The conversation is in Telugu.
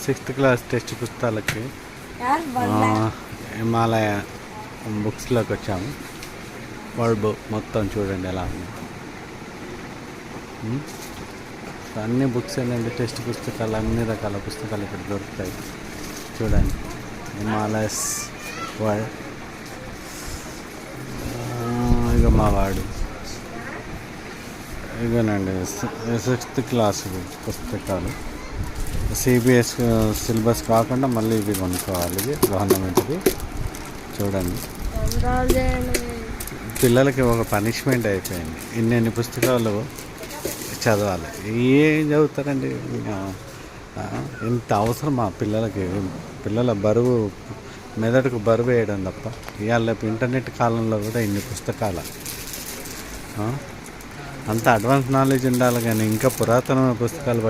6th క్లాస్ టెక్స్ట్ పుస్తకాలకి హిమాలయ బుక్స్లోకి వచ్చాము. వరల్డ్ బుక్ మొత్తం చూడండి ఎలా ఉంది. సో అన్ని బుక్స్ ఏంటంటే టెక్స్ట్ పుస్తకాలు, అన్ని రకాల పుస్తకాలు ఇక్కడ దొరుకుతాయి. చూడండి, హిమాలయస్ వరల్డ్. ఇక మా వాడు ఇదేనండి 6th క్లాస్ పుస్తకాలు. సిబిఎస్ సిలబస్ కాకుండా మళ్ళీ ఇవి కొనుక్కోవాలి. ఇది గవర్నమెంట్ది. చూడండి, పిల్లలకి ఒక పనిష్మెంట్ అయిపోయింది. ఇన్ని పుస్తకాలు చదవాలి. ఏం చదువుతారండి? ఇంత అవసరమా పిల్లలకి? పిల్లల బరువు, మెదడుకు బరువు వేయడం తప్ప. ఇవాళ ఇంటర్నెట్ కాలంలో కూడా ఇన్ని పుస్తకాలు. అంత అడ్వాన్స్ నాలెడ్జ్ ఉండాలి, కానీ ఇంకా పురాతన పుస్తకాలు